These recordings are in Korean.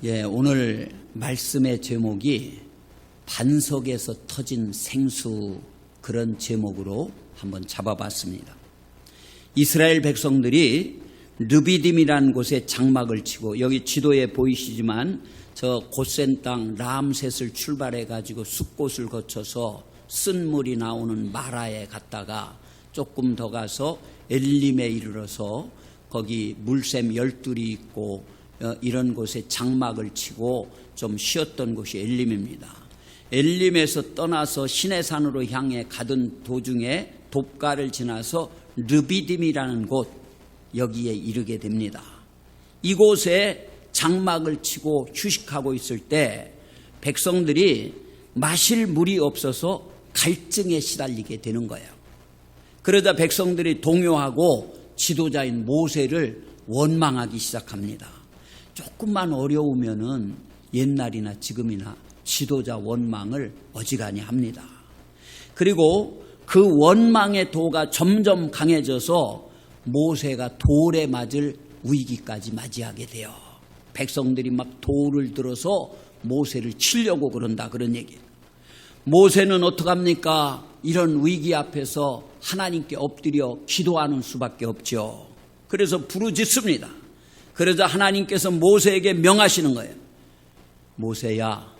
오늘 말씀의 제목이 반석에서 터진 생수, 그런 제목으로 한번 잡아봤습니다. 이스라엘 백성들이 르비딤이라는 곳에 장막을 치고, 여기 지도에 보이시지만 저 고센 땅 람셋을 출발해 가지고 숲곳을 거쳐서 쓴 물이 나오는 마라에 갔다가 조금 더 가서 엘림에 이르러서 거기 물샘 12이 있고 이런 곳에 장막을 치고 좀 쉬었던 곳이 엘림입니다. 엘림에서 떠나서 시내산으로 향해 가던 도중에 돕가를 지나서 르비딤이라는 곳, 여기에 이르게 됩니다. 이곳에 장막을 치고 휴식하고 있을 때 백성들이 마실 물이 없어서 갈증에 시달리게 되는 거예요. 그러자 백성들이 동요하고 지도자인 모세를 원망하기 시작합니다. 조금만 어려우면은 옛날이나 지금이나 지도자 원망을 어지간히 합니다. 그리고 그 원망의 도가 점점 강해져서 모세가 돌에 맞을 위기까지 맞이하게 돼요. 백성들이 막 돌을 들어서 모세를 치려고 그런다, 그런 얘기예요. 모세는 어떡합니까? 이런 위기 앞에서 하나님께 엎드려 기도하는 수밖에 없죠. 그래서 부르짖습니다. 그러자 하나님께서 모세에게 명하시는 거예요. 모세야,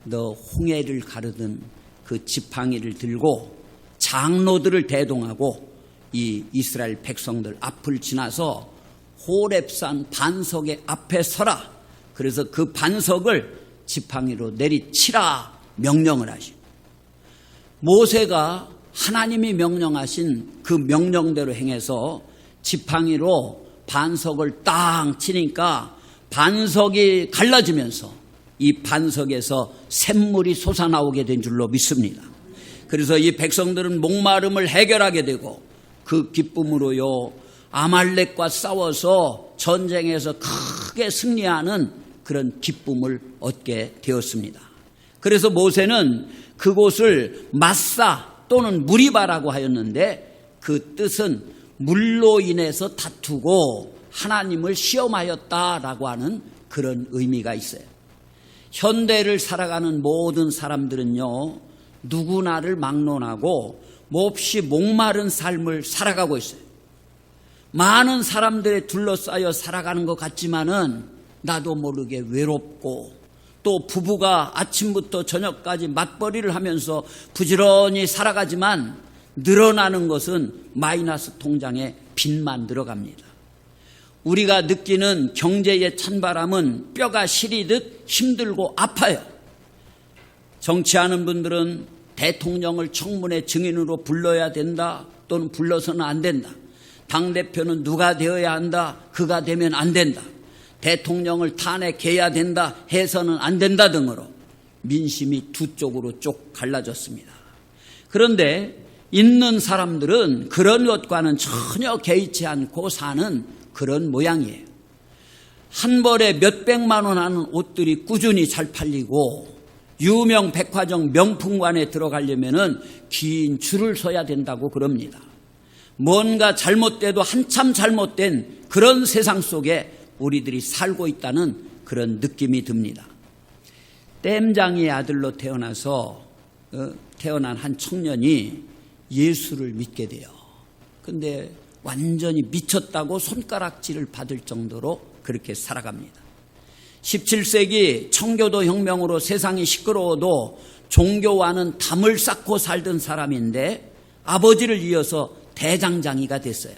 너 홍해를 가르던 그 지팡이를 들고 장로들을 대동하고 이 이스라엘 백성들 앞을 지나서 호렙산 반석의 앞에 서라. 그래서 그 반석을 지팡이로 내리치라 명령을 하시고, 모세가 하나님이 명령하신 그 명령대로 행해서 지팡이로 반석을 땅 치니까 반석이 갈라지면서 이 반석에서 샘물이 솟아나오게 된 줄로 믿습니다. 그래서 이 백성들은 목마름을 해결하게 되고 그 기쁨으로요, 아말렉과 싸워서 전쟁에서 크게 승리하는 그런 기쁨을 얻게 되었습니다. 그래서 모세는 그곳을 마사 또는 무리바라고 하였는데, 그 뜻은 물로 인해서 다투고 하나님을 시험하였다라고 하는 그런 의미가 있어요. 현대를 살아가는 모든 사람들은요, 누구나를 막론하고 몹시 목마른 삶을 살아가고 있어요. 많은 사람들에 둘러싸여 살아가는 것 같지만은 나도 모르게 외롭고, 또 부부가 아침부터 저녁까지 맞벌이를 하면서 부지런히 살아가지만 늘어나는 것은 마이너스 통장에 빚만 들어갑니다. 우리가 느끼는 경제의 찬바람은 뼈가 시리듯 힘들고 아파요. 정치하는 분들은 대통령을 청문회 증인으로 불러야 된다, 또는 불러서는 안 된다. 당대표는 누가 되어야 한다, 그가 되면 안 된다. 대통령을 탄핵해야 된다, 해서는 안 된다 등으로 민심이 두 쪽으로 쪽 갈라졌습니다. 그런데 있는 사람들은 그런 것과는 전혀 개의치 않고 사는 그런 모양이에요. 한 벌에 몇백만 원 하는 옷들이 꾸준히 잘 팔리고, 유명 백화점 명품관에 들어가려면은 긴 줄을 서야 된다고 그럽니다. 뭔가 잘못돼도 한참 잘못된 그런 세상 속에 우리들이 살고 있다는 그런 느낌이 듭니다. 댐장이의 아들로 태어난 한 청년이 예수를 믿게 돼요. 근데 완전히 미쳤다고 손가락질을 받을 정도로 그렇게 살아갑니다. 17세기 청교도 혁명으로 세상이 시끄러워도 종교와는 담을 쌓고 살던 사람인데 아버지를 이어서 대장장이가 됐어요.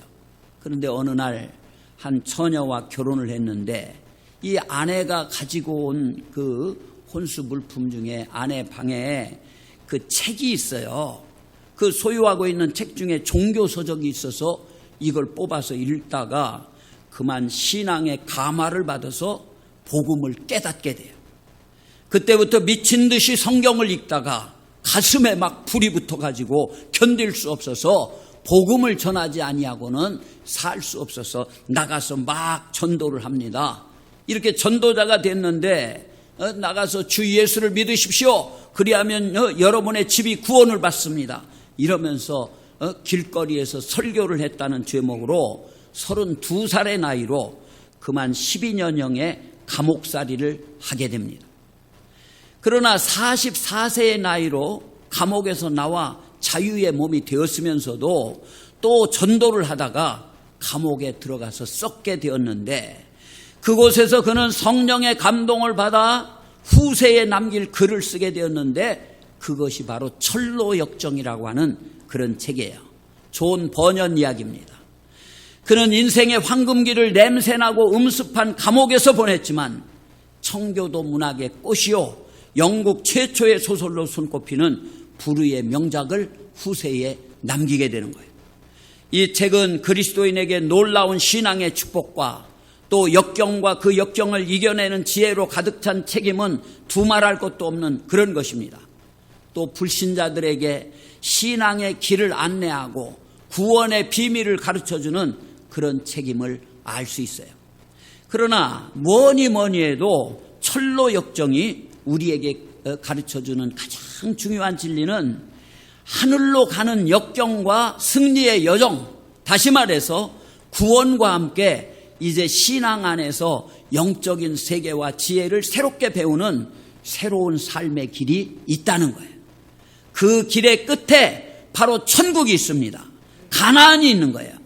그런데 어느 날 한 처녀와 결혼을 했는데, 이 아내가 가지고 온 그 혼수 물품 중에 아내 방에 그 책이 있어요. 그 소유하고 있는 책 중에 종교서적이 있어서 이걸 뽑아서 읽다가 그만 신앙의 감화를 받아서 복음을 깨닫게 돼요. 그때부터 미친 듯이 성경을 읽다가 가슴에 막 불이 붙어가지고 견딜 수 없어서 복음을 전하지 아니하고는 살 수 없어서 나가서 막 전도를 합니다. 이렇게 전도자가 됐는데 나가서 주 예수를 믿으십시오. 그리하면 여러분의 집이 구원을 받습니다. 이러면서 길거리에서 설교를 했다는 제목으로 32살의 나이로 그만 12년형의 감옥살이를 하게 됩니다. 그러나 44세의 나이로 감옥에서 나와 자유의 몸이 되었으면서도 또 전도를 하다가 감옥에 들어가서 썩게 되었는데, 그곳에서 그는 성령의 감동을 받아 후세에 남길 글을 쓰게 되었는데, 그것이 바로 철로역정이라고 하는 그런 책이에요. 존 버년 이야기입니다. 그는 인생의 황금기를 냄새나고 음습한 감옥에서 보냈지만 청교도 문학의 꽃이요 영국 최초의 소설로 손꼽히는 부르의 명작을 후세에 남기게 되는 거예요. 이 책은 그리스도인에게 놀라운 신앙의 축복과 또 역경과 그 역경을 이겨내는 지혜로 가득 찬 책임은 두말할 것도 없는 그런 것입니다. 또 불신자들에게 신앙의 길을 안내하고 구원의 비밀을 가르쳐주는 그런 책임을 알 수 있어요. 그러나 뭐니 해도 철로 역정이 우리에게 가르쳐주는 가장 중요한 진리는 하늘로 가는 역경과 승리의 여정, 다시 말해서 구원과 함께 이제 신앙 안에서 영적인 세계와 지혜를 새롭게 배우는 새로운 삶의 길이 있다는 거예요. 그 길의 끝에 바로 천국이 있습니다. 가나안이 있는 거예요.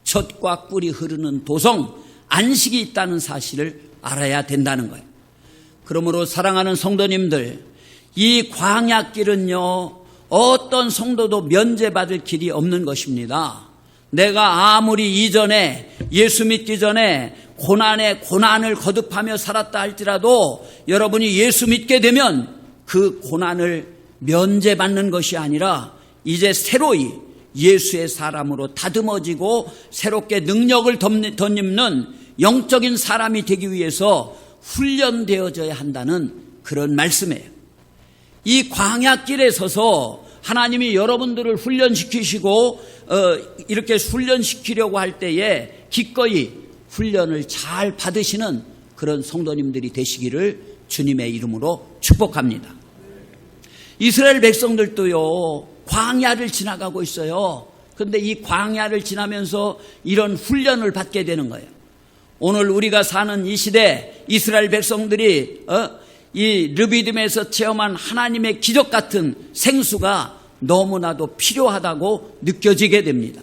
젖과 꿀이 흐르는 도성, 안식이 있다는 사실을 알아야 된다는 거예요. 그러므로 사랑하는 성도님들, 이 광야길은요, 어떤 성도도 면제받을 길이 없는 것입니다. 내가 아무리 이전에 예수 믿기 전에 고난에 고난을 거듭하며 살았다 할지라도 여러분이 예수 믿게 되면 그 고난을 면제받는 것이 아니라 이제 새로이 예수의 사람으로 다듬어지고 새롭게 능력을 덧입는 영적인 사람이 되기 위해서 훈련되어져야 한다는 그런 말씀이에요. 이 광야길에 서서 하나님이 여러분들을 훈련시키시고 이렇게 훈련시키려고 할 때에 기꺼이 훈련을 잘 받으시는 그런 성도님들이 되시기를 주님의 이름으로 축복합니다. 이스라엘 백성들도요, 광야를 지나가고 있어요. 그런데 이 광야를 지나면서 이런 훈련을 받게 되는 거예요. 오늘 우리가 사는 이 시대 이스라엘 백성들이 이 르비딤에서 체험한 하나님의 기적 같은 생수가 너무나도 필요하다고 느껴지게 됩니다.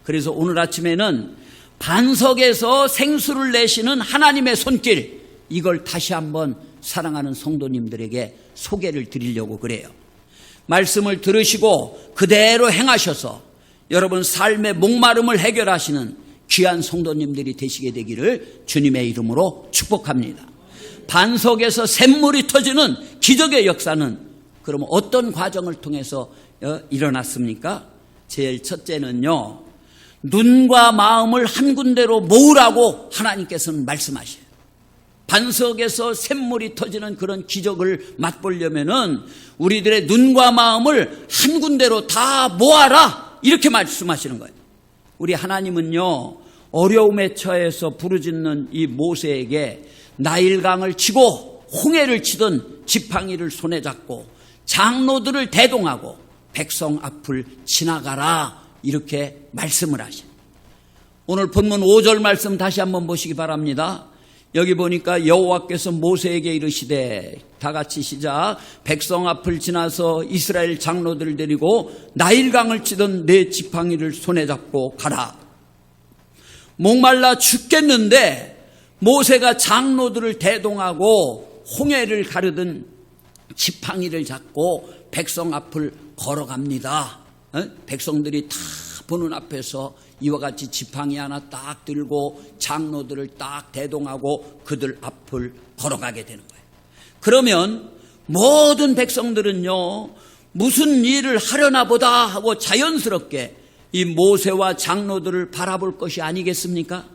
그래서 오늘 아침에는 반석에서 생수를 내시는 하나님의 손길, 이걸 다시 한번 사랑하는 성도님들에게 소개를 드리려고 그래요. 말씀을 들으시고 그대로 행하셔서 여러분 삶의 목마름을 해결하시는 귀한 성도님들이 되시게 되기를 주님의 이름으로 축복합니다. 반석에서 샘물이 터지는 기적의 역사는 그러면 어떤 과정을 통해서 일어났습니까? 제일 첫째는요, 눈과 마음을 한 군데로 모으라고 하나님께서는 말씀하셔요. 반석에서 샘물이 터지는 그런 기적을 맛보려면은 우리들의 눈과 마음을 한 군데로 다 모아라, 이렇게 말씀하시는 거예요. 우리 하나님은요, 어려움에 처해서 부르짖는 이 모세에게 나일강을 치고 홍해를 치던 지팡이를 손에 잡고 장로들을 대동하고 백성 앞을 지나가라, 이렇게 말씀을 하셔요. 오늘 본문 5절 말씀 다시 한번 보시기 바랍니다. 여기 보니까 여호와께서 모세에게 이르시되, 다 같이 시작. 백성 앞을 지나서 이스라엘 장로들을 데리고 나일강을 치던 내 지팡이를 손에 잡고 가라. 목말라 죽겠는데 모세가 장로들을 대동하고 홍해를 가르던 지팡이를 잡고 백성 앞을 걸어갑니다. 백성들이 다 보는 앞에서 이와 같이 지팡이 하나 딱 들고 장로들을 딱 대동하고 그들 앞을 걸어가게 되는 거예요. 그러면 모든 백성들은요, 무슨 일을 하려나 보다 하고 자연스럽게 이 모세와 장로들을 바라볼 것이 아니겠습니까?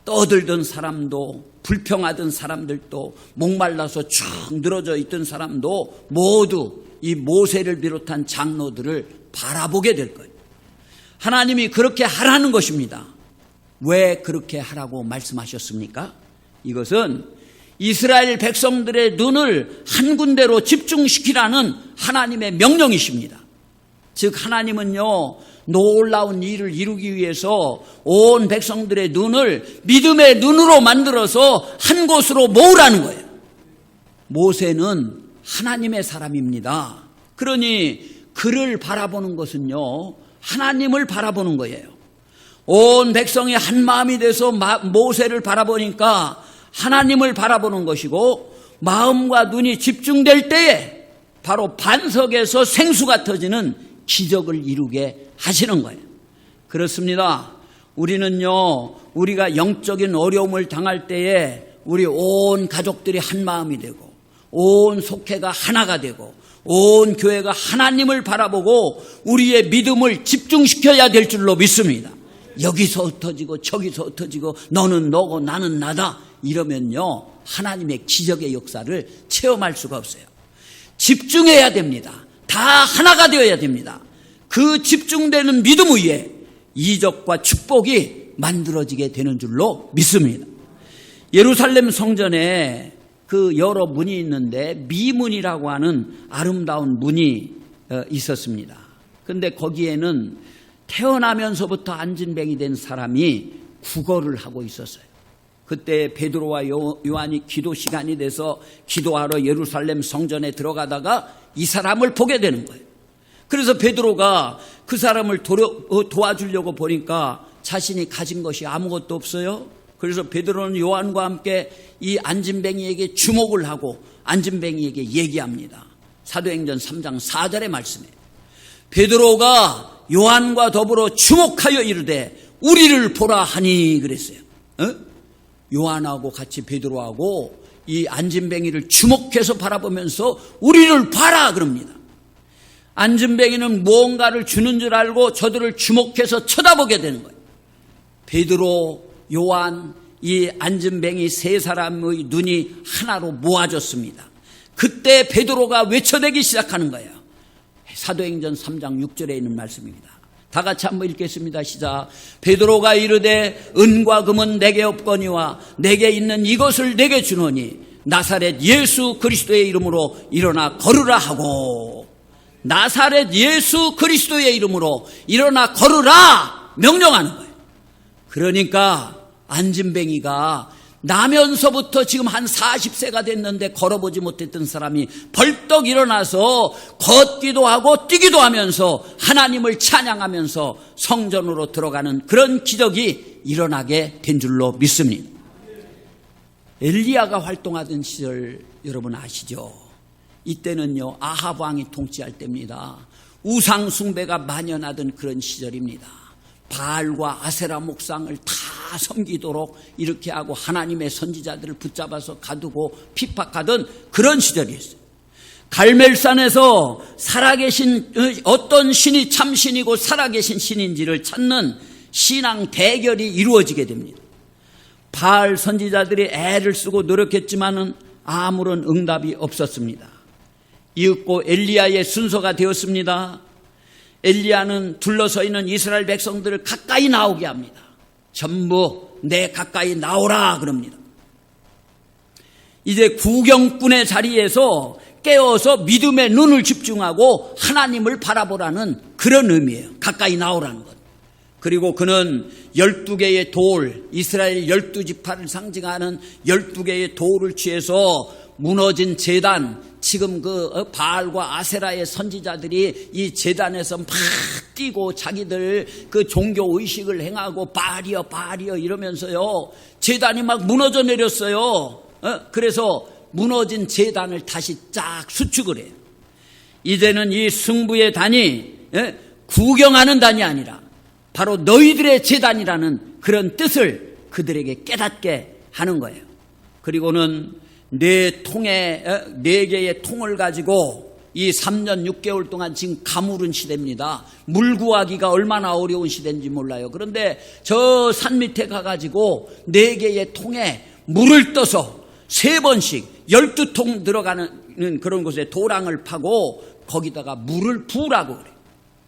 떠들던 사람도, 불평하던 사람들도, 목말라서 쭉 늘어져 있던 사람도 모두 이 모세를 비롯한 장로들을 바라보게 될 거예요. 하나님이 그렇게 하라는 것입니다. 왜 그렇게 하라고 말씀하셨습니까? 이것은 이스라엘 백성들의 눈을 한 군데로 집중시키라는 하나님의 명령이십니다. 즉 하나님은요, 놀라운 일을 이루기 위해서 온 백성들의 눈을 믿음의 눈으로 만들어서 한 곳으로 모으라는 거예요. 모세는 하나님의 사람입니다. 그러니 그를 바라보는 것은요, 하나님을 바라보는 거예요. 온 백성이 한 마음이 돼서 모세를 바라보니까 하나님을 바라보는 것이고, 마음과 눈이 집중될 때에 바로 반석에서 생수가 터지는 기적을 이루게 하시는 거예요. 그렇습니다. 우리는요, 우리가 영적인 어려움을 당할 때에 우리 온 가족들이 한 마음이 되고, 온 속회가 하나가 되고, 온 교회가 하나님을 바라보고 우리의 믿음을 집중시켜야 될 줄로 믿습니다. 여기서 흩어지고 저기서 흩어지고 너는 너고 나는 나다 이러면요, 하나님의 기적의 역사를 체험할 수가 없어요. 집중해야 됩니다. 다 하나가 되어야 됩니다. 그 집중되는 믿음 위에 이적과 축복이 만들어지게 되는 줄로 믿습니다. 예루살렘 성전에 그 여러 문이 있는데 미문이라고 하는 아름다운 문이 있었습니다. 그런데 거기에는 태어나면서부터 안진뱅이 된 사람이 구걸을 하고 있었어요. 그때 베드로와 요한이 기도 시간이 돼서 기도하러 예루살렘 성전에 들어가다가 이 사람을 보게 되는 거예요. 그래서 베드로가 그 사람을 도와주려고 보니까 자신이 가진 것이 아무것도 없어요. 그래서 베드로는 요한과 함께 이 안진뱅이에게 주목을 하고 안진뱅이에게 얘기합니다. 사도행전 3장 4절의 말씀에 베드로가 요한과 더불어 주목하여 이르되 우리를 보라 하니 그랬어요. 요한하고 같이 베드로하고 이 안진뱅이를 주목해서 바라보면서 우리를 봐라 그럽니다. 안진뱅이는 무언가를 주는 줄 알고 저들을 주목해서 쳐다보게 되는 거예요. 베드로, 요한, 이 안진뱅이 세 사람의 눈이 하나로 모아졌습니다. 그때 베드로가 외쳐대기 시작하는 거예요. 사도행전 3장 6절에 있는 말씀입니다. 다 같이 한번 읽겠습니다. 시작. 베드로가 이르되 은과 금은 내게 없거니와 내게 있는 이것을 내게 주노니 나사렛 예수 그리스도의 이름으로 일어나 걸으라 하고, 나사렛 예수 그리스도의 이름으로 일어나 걸으라 명령하는 거예요. 그러니까 안진뱅이가 나면서부터 지금 한 40세가 됐는데 걸어보지 못했던 사람이 벌떡 일어나서 걷기도 하고 뛰기도 하면서 하나님을 찬양하면서 성전으로 들어가는 그런 기적이 일어나게 된 줄로 믿습니다. 엘리야가 활동하던 시절 여러분 아시죠? 이때는요, 아합 왕이 통치할 때입니다. 우상 숭배가 만연하던 그런 시절입니다. 바알과 아세라 목상을 다 섬기도록 이렇게 하고 하나님의 선지자들을 붙잡아서 가두고 핍박하던 그런 시절이었어요. 갈멜산에서 살아계신 어떤 신이 참신이고 살아계신 신인지를 찾는 신앙 대결이 이루어지게 됩니다. 바알 선지자들이 애를 쓰고 노력했지만은 아무런 응답이 없었습니다. 이윽고 엘리야의 순서가 되었습니다. 엘리야는 둘러서 있는 이스라엘 백성들을 가까이 나오게 합니다. 전부 내 가까이 나오라 그럽니다. 이제 구경꾼의 자리에서 깨어서 믿음의 눈을 집중하고 하나님을 바라보라는 그런 의미예요. 가까이 나오라는 것. 그리고 그는 12개의 돌, 이스라엘 12지파를 상징하는 12개의 돌을 취해서 무너진 제단, 지금 그 바알과 아세라의 선지자들이 이 제단에서 막 뛰고 자기들 그 종교 의식을 행하고 바알이여 바알이여 이러면서요, 제단이 막 무너져 내렸어요. 그래서 무너진 제단을 다시 쫙 수축을 해요. 이제는 이 승부의 단이 구경하는 단이 아니라 바로 너희들의 제단이라는 그런 뜻을 그들에게 깨닫게 하는 거예요. 그리고는 네 개의 통을 가지고 이 3년 6개월 동안 지금 가물은 시대입니다. 물 구하기가 얼마나 어려운 시대인지 몰라요. 그런데 저 산 밑에 가가지고 4개의 통에 물을 떠서 3번씩 12통 들어가는 그런 곳에 도랑을 파고 거기다가 물을 부으라고 그래요.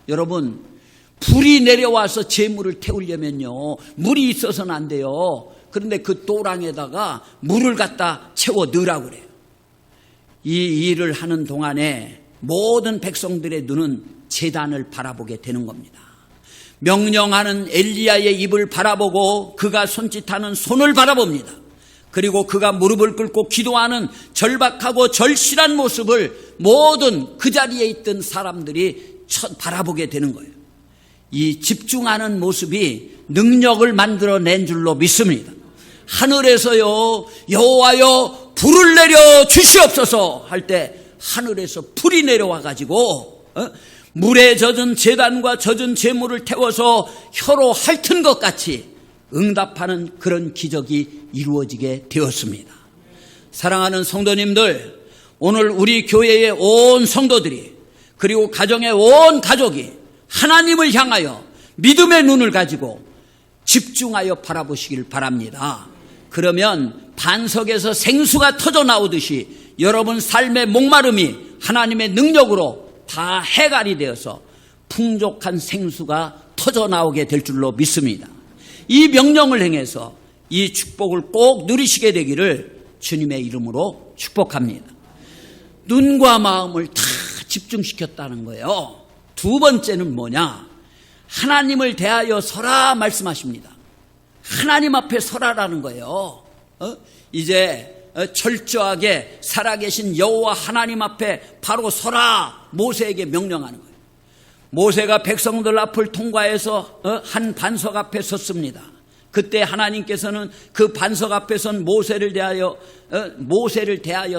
여러분, 불이 내려와서 재물을 태우려면요, 물이 있어서는 안 돼요. 그런데 그 도랑에다가 물을 갖다 채워 넣으라고 그래요. 이 일을 하는 동안에 모든 백성들의 눈은 제단을 바라보게 되는 겁니다. 명령하는 엘리야의 입을 바라보고 그가 손짓하는 손을 바라봅니다. 그리고 그가 무릎을 꿇고 기도하는 절박하고 절실한 모습을 모든 그 자리에 있던 사람들이 바라보게 되는 거예요. 이 집중하는 모습이 능력을 만들어낸 줄로 믿습니다. 하늘에서요, 여호와여 불을 내려 주시옵소서 할 때 하늘에서 불이 내려와 가지고 물에 젖은 제단과 젖은 제물을 태워서 혀로 핥은 것 같이 응답하는 그런 기적이 이루어지게 되었습니다. 사랑하는 성도님들, 오늘 우리 교회의 온 성도들이 그리고 가정의 온 가족이 하나님을 향하여 믿음의 눈을 가지고 집중하여 바라보시길 바랍니다. 그러면 반석에서 생수가 터져 나오듯이 여러분 삶의 목마름이 하나님의 능력으로 다 해갈이 되어서 풍족한 생수가 터져 나오게 될 줄로 믿습니다. 이 명령을 행해서 이 축복을 꼭 누리시게 되기를 주님의 이름으로 축복합니다. 눈과 마음을 다 집중시켰다는 거예요. 두 번째는 뭐냐? 하나님을 대하여 서라 말씀하십니다. 하나님 앞에 서라라는 거예요. 이제 철저하게 살아계신 여호와 하나님 앞에 바로 서라 모세에게 명령하는 거예요. 모세가 백성들 앞을 통과해서 한 반석 앞에 섰습니다. 그때 하나님께서는 그 반석 앞에 선 모세를 대하여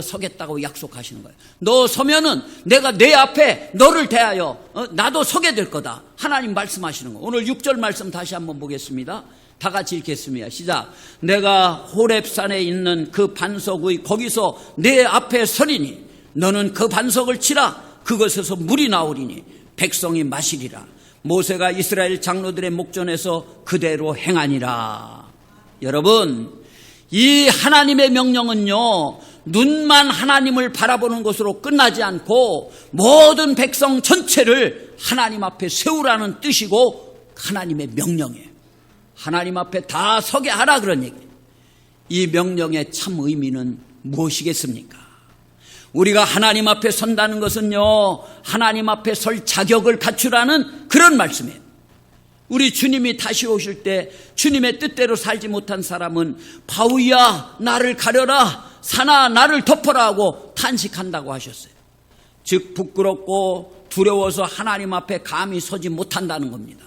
서겠다고 약속하시는 거예요. 너 서면은 내가 내 앞에 너를 대하여 나도 서게 될 거다. 하나님 말씀하시는 거예요. 오늘 6절 말씀 다시 한번 보겠습니다. 다 같이 읽겠습니다. 시작. 내가 호렙산에 있는 그 반석 의 거기서 내 앞에 서리니 너는 그 반석을 치라. 그것에서 물이 나오리니 백성이 마시리라. 모세가 이스라엘 장로들의 목전에서 그대로 행하니라. 여러분, 이 하나님의 명령은요, 눈만 하나님을 바라보는 것으로 끝나지 않고 모든 백성 전체를 하나님 앞에 세우라는 뜻이고 하나님의 명령이에요. 하나님 앞에 다 서게 하라 그런 얘기예요. 이 명령의 참 의미는 무엇이겠습니까? 우리가 하나님 앞에 선다는 것은요, 하나님 앞에 설 자격을 갖추라는 그런 말씀이에요. 우리 주님이 다시 오실 때 주님의 뜻대로 살지 못한 사람은 바위야 나를 가려라, 산아 나를 덮어라 하고 탄식한다고 하셨어요. 즉 부끄럽고 두려워서 하나님 앞에 감히 서지 못한다는 겁니다.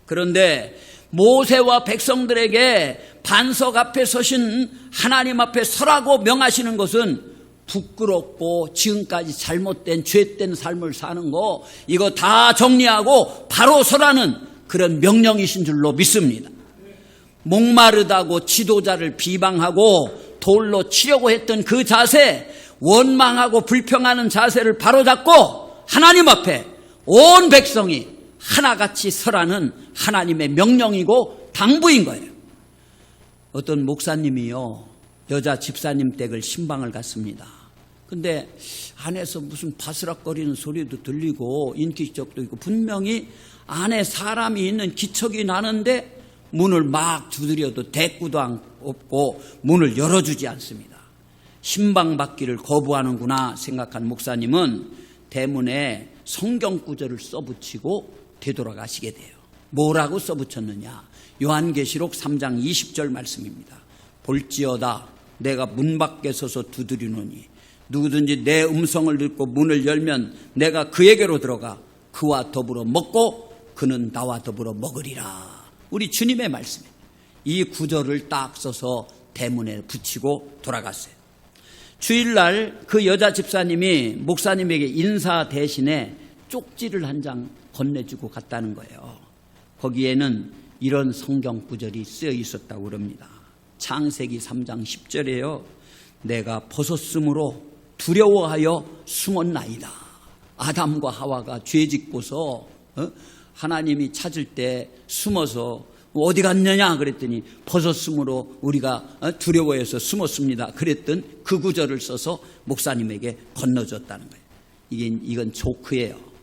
그런데 모세와 백성들에게 반석 앞에 서신 하나님 앞에 서라고 명하시는 것은 부끄럽고 지금까지 잘못된 죄된 삶을 사는 거 이거 다 정리하고 바로 서라는 그런 명령이신 줄로 믿습니다. 목마르다고 지도자를 비방하고 돌로 치려고 했던 그 자세, 원망하고 불평하는 자세를 바로잡고 하나님 앞에 온 백성이 하나같이 서라는 하나님의 명령이고 당부인 거예요. 어떤 목사님이요, 여자 집사님 댁을 신방을 갔습니다. 근데 안에서 무슨 바스락거리는 소리도 들리고 인기척도 있고 분명히 안에 사람이 있는 기척이 나는데 문을 막 두드려도 대꾸도 없고 문을 열어주지 않습니다. 신방 받기를 거부하는구나 생각한 목사님은 대문에 성경 구절을 써붙이고 되돌아가시게 돼요. 뭐라고 써붙였느냐? 요한계시록 3장 20절 말씀입니다. 볼지어다 내가 문 밖에 서서 두드리노니 누구든지 내 음성을 듣고 문을 열면 내가 그에게로 들어가 그와 더불어 먹고 그는 나와 더불어 먹으리라. 우리 주님의 말씀이에요. 이 구절을 딱 써서 대문에 붙이고 돌아갔어요. 주일날 그 여자 집사님이 목사님에게 인사 대신에 쪽지를 한 장 건네주고 갔다는 거예요. 거기에는 이런 성경 구절이 쓰여 있었다고 그럽니다. 창세기 3장 10절에요. 내가 벗었으므로 두려워하여 숨었나이다. 아담과 하와가 죄 짓고서 하나님이 찾을 때 숨어서 어디 갔느냐 그랬더니 벗었으므로 우리가 두려워해서 숨었습니다. 그랬던 그 구절을 써서 목사님에게 건너줬다는 거예요. 이건 조크예요.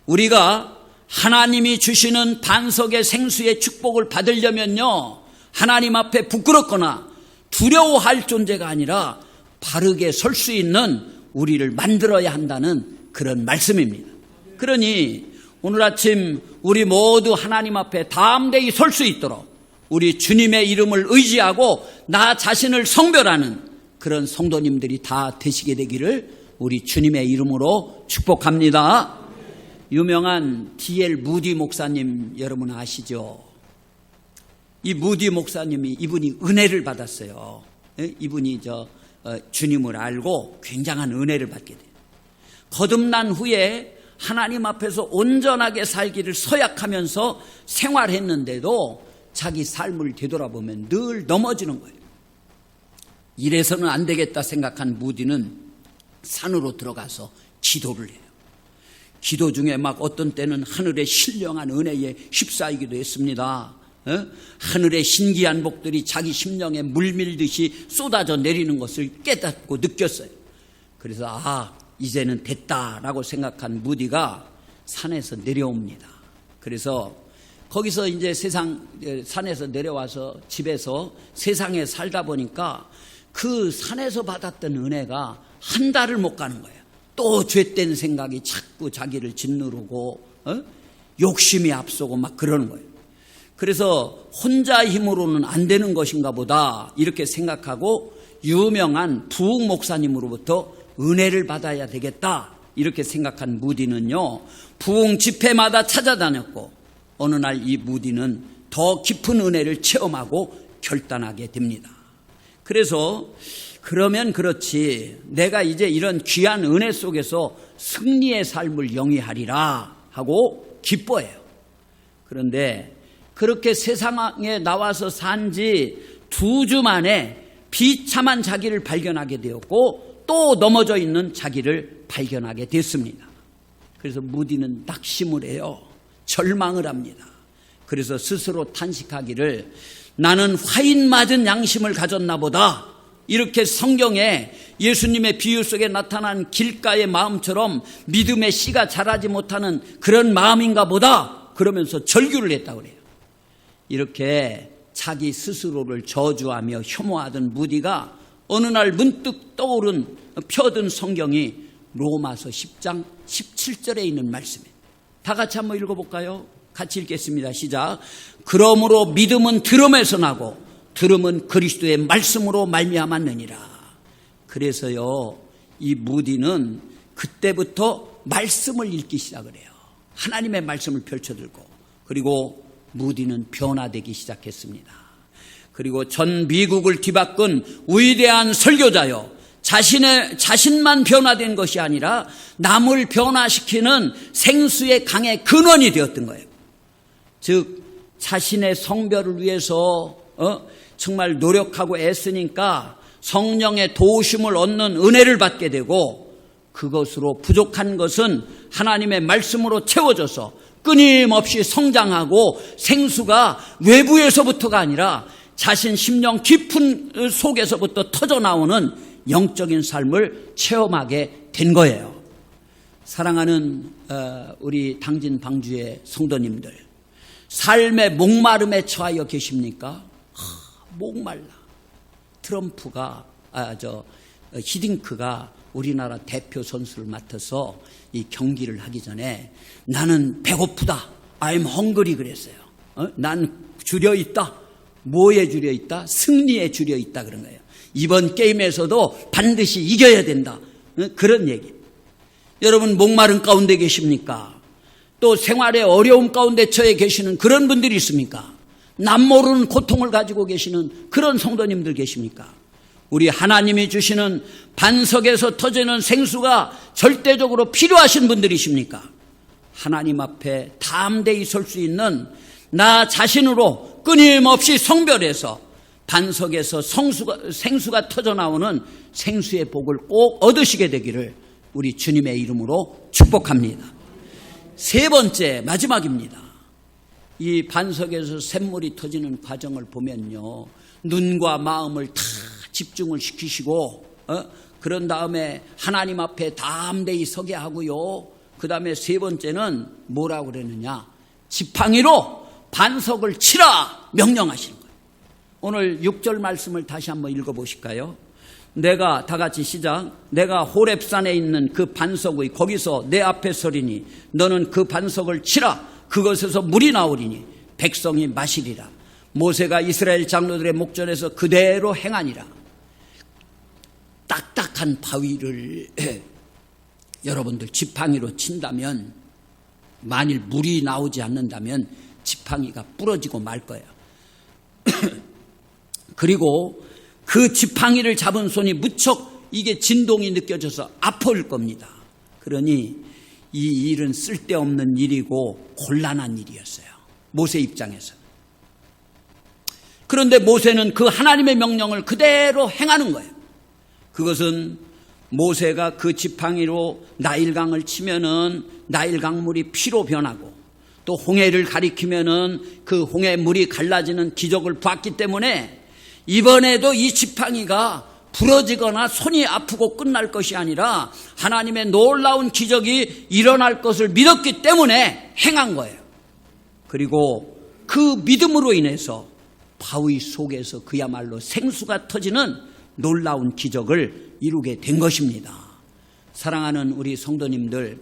우리가 하나님이 주시는 반석의 생수의 축복을 받으려면요, 하나님 앞에 부끄럽거나 두려워할 존재가 아니라 바르게 설 수 있는 우리를 만들어야 한다는 그런 말씀입니다. 그러니 오늘 아침 우리 모두 하나님 앞에 담대히 설 수 있도록 우리 주님의 이름을 의지하고 나 자신을 성별하는 그런 성도님들이 다 되시게 되기를 우리 주님의 이름으로 축복합니다. 유명한 D.L. 무디 목사님 여러분 아시죠? 이 무디 목사님이 이분이 은혜를 받았어요. 이분이 주님을 알고 굉장한 은혜를 받게 돼요. 거듭난 후에 하나님 앞에서 온전하게 살기를 서약하면서 생활했는데도 자기 삶을 되돌아보면 늘 넘어지는 거예요. 이래서는 안 되겠다 생각한 무디는 산으로 들어가서 기도를 해요. 기도 중에 막 어떤 때는 하늘의 신령한 은혜에 휩싸이기도 했습니다. 하늘의 신기한 복들이 자기 심령에 물밀듯이 쏟아져 내리는 것을 깨닫고 느꼈어요. 그래서 이제는 됐다라고 생각한 무디가 산에서 내려옵니다. 그래서 거기서 이제 산에서 내려와서 집에서 세상에 살다 보니까 그 산에서 받았던 은혜가 한 달을 못 가는 거예요. 또 죄된 생각이 자꾸 자기를 짓누르고 욕심이 앞서고 막 그러는 거예요. 그래서 혼자 힘으로는 안 되는 것인가 보다 이렇게 생각하고 유명한 부흥 목사님으로부터 은혜를 받아야 되겠다 이렇게 생각한 무디는요, 부흥 집회마다 찾아다녔고 어느 날 이 무디는 더 깊은 은혜를 체험하고 결단하게 됩니다. 그래서 그러면 그렇지 내가 이제 이런 귀한 은혜 속에서 승리의 삶을 영위하리라 하고 기뻐해요. 그런데 그렇게 세상에 나와서 산지 2주 만에 비참한 자기를 발견하게 되었고 또 넘어져 있는 자기를 발견하게 됐습니다. 그래서 무디는 낙심을 해요. 절망을 합니다. 그래서 스스로 탄식하기를 나는 화인 맞은 양심을 가졌나 보다. 이렇게 성경에 예수님의 비유 속에 나타난 길가의 마음처럼 믿음의 씨가 자라지 못하는 그런 마음인가 보다. 그러면서 절규를 했다고 그래요. 이렇게 자기 스스로를 저주하며 혐오하던 무디가 어느 날 문득 펴든 성경이 로마서 10장 17절에 있는 말씀이에요. 다 같이 한번 읽어볼까요? 같이 읽겠습니다. 시작. 그러므로 믿음은 들음에서 나고 들음은 그리스도의 말씀으로 말미암았느니라. 그래서요, 이 무디는 그때부터 말씀을 읽기 시작을 해요. 하나님의 말씀을 펼쳐들고, 그리고 무디는 변화되기 시작했습니다. 그리고 전 미국을 뒤바꾼 위대한 설교자요, 자신만 변화된 것이 아니라 남을 변화시키는 생수의 강의 근원이 되었던 거예요. 즉 자신의 성별을 위해서 정말 노력하고 애쓰니까 성령의 도우심을 얻는 은혜를 받게 되고, 그것으로 부족한 것은 하나님의 말씀으로 채워져서 끊임없이 성장하고 생수가 외부에서부터가 아니라 자신 심령 깊은 속에서부터 터져나오는 영적인 삶을 체험하게 된 거예요. 사랑하는 우리 당진 방주의 성도님들, 삶의 목마름에 처하여 계십니까? 목말라. 트럼프가 히딩크가 우리나라 대표 선수를 맡아서 이 경기를 하기 전에 나는 배고프다, I'm hungry 그랬어요. 난 줄여 있다. 뭐에 줄여 있다? 승리에 줄여 있다 그런 거예요. 이번 게임에서도 반드시 이겨야 된다. 그런 얘기. 여러분 목마른 가운데 계십니까? 또 생활의 어려움 가운데 처해 계시는 그런 분들이 있습니까? 남 모르는 고통을 가지고 계시는 그런 성도님들 계십니까? 우리 하나님이 주시는 반석에서 터지는 생수가 절대적으로 필요하신 분들이십니까? 하나님 앞에 담대히 설 수 있는 나 자신으로 끊임없이 성별해서 반석에서 생수가 터져나오는 생수의 복을 꼭 얻으시게 되기를 우리 주님의 이름으로 축복합니다. 세 번째, 마지막입니다. 이 반석에서 샘물이 터지는 과정을 보면요, 눈과 마음을 다 집중을 시키시고 그런 다음에 하나님 앞에 담대히 서게 하고요, 그 다음에 세 번째는 뭐라고 그러느냐, 지팡이로 반석을 치라 명령하시는 거예요. 오늘 6절 말씀을 다시 한번 읽어보실까요? 내가 다 같이 시작. 내가 호렙산에 있는 그 반석의 거기서 내 앞에 서리니 너는 그 반석을 치라. 그것에서 물이 나오리니 백성이 마시리라. 모세가 이스라엘 장로들의 목전에서 그대로 행하니라. 딱딱한 바위를 여러분들 지팡이로 친다면, 만일 물이 나오지 않는다면 지팡이가 부러지고 말 거예요. 그리고 그 지팡이를 잡은 손이 무척 이게 진동이 느껴져서 아플 겁니다. 그러니 이 일은 쓸데없는 일이고 곤란한 일이었어요, 모세 입장에서. 그런데 모세는 그 하나님의 명령을 그대로 행하는 거예요. 그것은 모세가 그 지팡이로 나일강을 치면은 나일강물이 피로 변하고, 또 홍해를 가리키면은 그 홍해물이 갈라지는 기적을 봤기 때문에 이번에도 이 지팡이가 부러지거나 손이 아프고 끝날 것이 아니라 하나님의 놀라운 기적이 일어날 것을 믿었기 때문에 행한 거예요. 그리고 그 믿음으로 인해서 바위 속에서 그야말로 생수가 터지는 놀라운 기적을 이루게 된 것입니다. 사랑하는 우리 성도님들,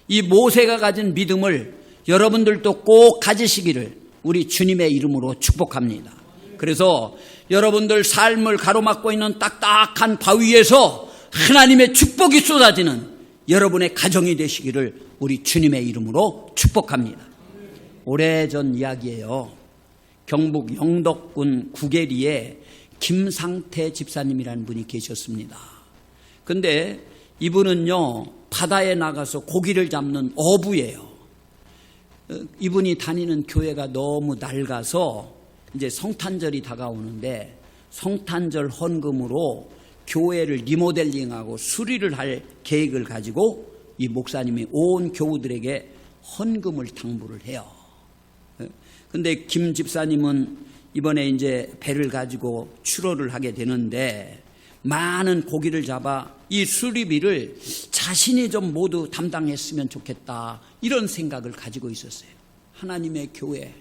이 모세가 가진 믿음을 여러분들도 꼭 가지시기를 우리 주님의 이름으로 축복합니다. 그래서 여러분들 삶을 가로막고 있는 딱딱한 바위에서 하나님의 축복이 쏟아지는 여러분의 가정이 되시기를 우리 주님의 이름으로 축복합니다. 오래전 이야기예요. 경북 영덕군 구계리에 김상태 집사님이라는 분이 계셨습니다. 근데 이분은요, 바다에 나가서 고기를 잡는 어부예요. 이분이 다니는 교회가 너무 낡아서 이제 성탄절이 다가오는데 성탄절 헌금으로 교회를 리모델링하고 수리를 할 계획을 가지고 이 목사님이 온 교우들에게 헌금을 당부를 해요. 근데 김 집사님은 이번에 이제 배를 가지고 출어를 하게 되는데 많은 고기를 잡아 이 수리비를 자신이 좀 모두 담당했으면 좋겠다, 이런 생각을 가지고 있었어요. 하나님의 교회,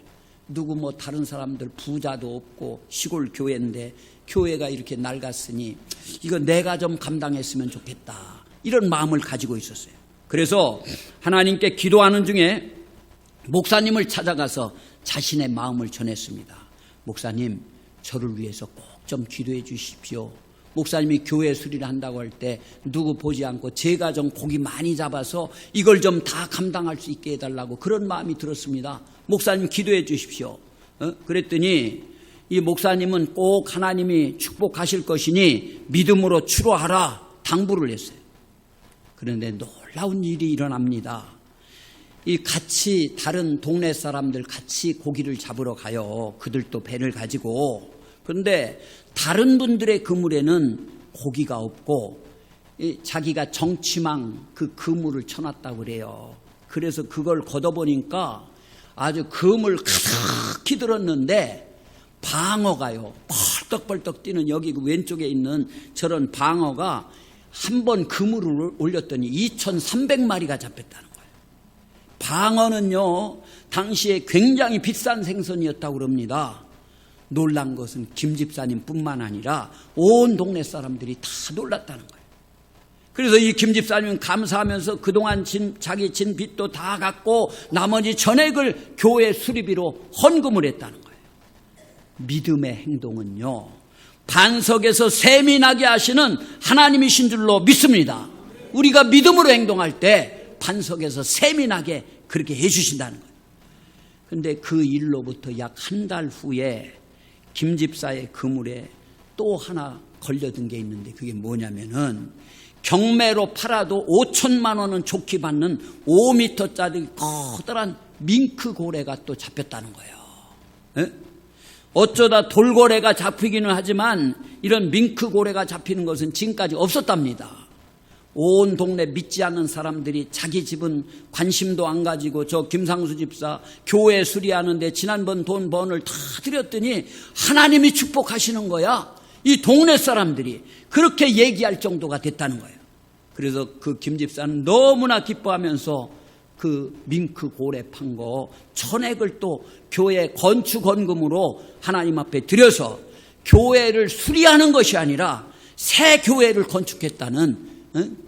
누구 뭐 다른 사람들 부자도 없고 시골 교회인데 교회가 이렇게 낡았으니 이거 내가 좀 감당했으면 좋겠다, 이런 마음을 가지고 있었어요. 그래서 하나님께 기도하는 중에 목사님을 찾아가서 자신의 마음을 전했습니다. 목사님, 저를 위해서 꼭 좀 기도해 주십시오. 목사님이 교회 수리를 한다고 할 때 누구 보지 않고 제가 좀 고기 많이 잡아서 이걸 좀 다 감당할 수 있게 해달라고 그런 마음이 들었습니다. 목사님 기도해 주십시오. 그랬더니 이 목사님은 꼭 하나님이 축복하실 것이니 믿음으로 추로하라 당부를 했어요. 그런데 놀라운 일이 일어납니다. 이 같이 다른 동네 사람들 같이 고기를 잡으러 가요. 그들도 배를 가지고. 그런데 다른 분들의 그물에는 고기가 없고 자기가 정치망 그 그물을 쳐놨다고 그래요. 그래서 그걸 걷어보니까 아주 그물 가득히 들었는데 방어가요, 벌떡벌떡 뛰는 여기 왼쪽에 있는 저런 방어가 한 번 그물을 올렸더니 2,300마리가 잡혔다는 거예요. 방어는요, 당시에 굉장히 비싼 생선이었다고 그럽니다. 놀란 것은 김 집사님뿐만 아니라 온 동네 사람들이 다 놀랐다는 거예요. 그래서 이 김 집사님은 감사하면서 그동안 자기 진 빚도 다 갚고 나머지 전액을 교회 수리비로 헌금을 했다는 거예요. 믿음의 행동은요, 반석에서 샘이 나게 하시는 하나님이신 줄로 믿습니다. 우리가 믿음으로 행동할 때 반석에서 샘이 나게 그렇게 해주신다는 거예요. 그런데 그 일로부터 약 한 달 후에 김 집사의 그물에 또 하나 걸려든 게 있는데 그게 뭐냐면은 경매로 팔아도 5천만 원은 좋게 받는 5m짜리 커다란 밍크 고래가 또 잡혔다는 거예요. 에? 어쩌다 돌고래가 잡히기는 하지만 이런 밍크 고래가 잡히는 것은 지금까지 없었답니다. 온 동네 믿지 않는 사람들이 자기 집은 관심도 안 가지고 저 김상수 집사 교회 수리하는데 지난번 돈 번을 다 드렸더니 하나님이 축복하시는 거야. 이 동네 사람들이 그렇게 얘기할 정도가 됐다는 거예요. 그래서 그 김 집사는 너무나 기뻐하면서 그 밍크 고래 판 거 전액을 또 교회 건축 헌금으로 하나님 앞에 드려서 교회를 수리하는 것이 아니라 새 교회를 건축했다는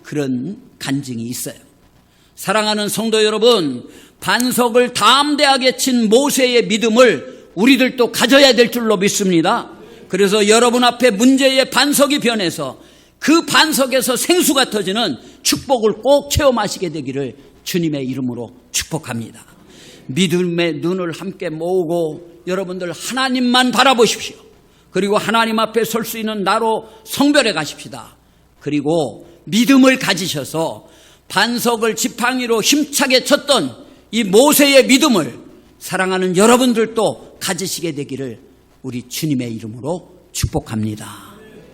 그런 간증이 있어요. 사랑하는 성도 여러분, 반석을 담대하게 친 모세의 믿음을 우리들도 가져야 될 줄로 믿습니다. 그래서 여러분 앞에 문제의 반석이 변해서 그 반석에서 생수가 터지는 축복을 꼭 체험하시게 되기를 주님의 이름으로 축복합니다. 믿음의 눈을 함께 모으고 여러분들 하나님만 바라보십시오. 그리고 하나님 앞에 설 수 있는 나로 성별해 가십시다. 그리고 믿음을 가지셔서 반석을 지팡이로 힘차게 쳤던 이 모세의 믿음을 사랑하는 여러분들도 가지시게 되기를 우리 주님의 이름으로 축복합니다.